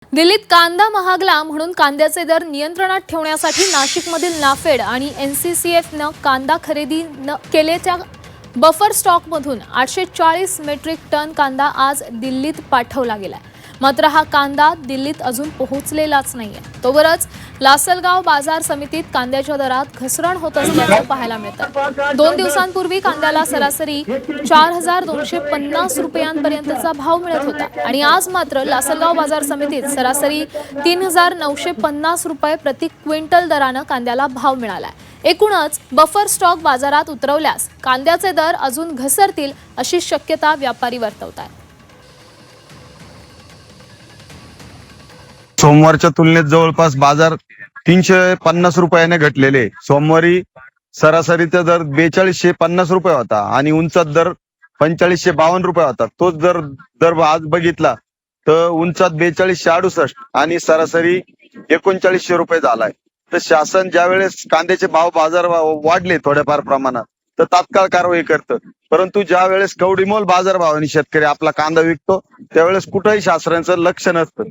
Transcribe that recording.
दिल्लीत कांदा महागला म्हणून कांद्याचे दर नियंत्रणात ठेवण्यासाठी नाशिकमधील नाफेड आणि एनसीसीएफनं कांदा खरेदी केल्याच्या बफर स्टॉकमधून 840 मेट्रिक टन कांदा आज दिल्लीत पाठवला गेलाय। मात्र हा कांदा दिल्लीत अजून पोहोचलेलाच नाहीये। तोवरच लासलगाव बाजार समितीत कांद्याच्या दरात घसरण होत असल्याचं पाहायला मिळतं। 2 दिवसांपूर्वी कांद्याला सरासरी 4250 रुपयांपर्यंतचा भाव मिळत होता आणि आज मात्र लासलगाव बाजार समितीत सरासरी 3950 रुपये प्रति क्विंटल दरानं कांद्याला भाव मिळालाय। एकूणच बफर स्टॉक बाजारात उतरवल्यास कांद्याचे दर अजून घसरतील अशी शक्यता व्यापारी वर्तवतात। सोमवारच्या तुलनेत जवळपास बाजार 350 रुपयाने घटलेले। सोमवारी सरासरीचा दर 4250 रुपये होता आणि उंचात दर 4552 रुपये होता। तोच दर आज बघितला तर उंचात 4268 आणि सरासरी 3900 रुपये झालाय। तर शासन ज्या वेळेस कांद्याचे बाजार वाढले थोड्याफार प्रमाणात तर तात्काळ कारवाई करतं, परंतु ज्या वेळेस कवडीमोल बाजारभावाने शेतकरी आपला कांदा विकतो त्यावेळेस कुठेही शासनाचं लक्ष नसतं।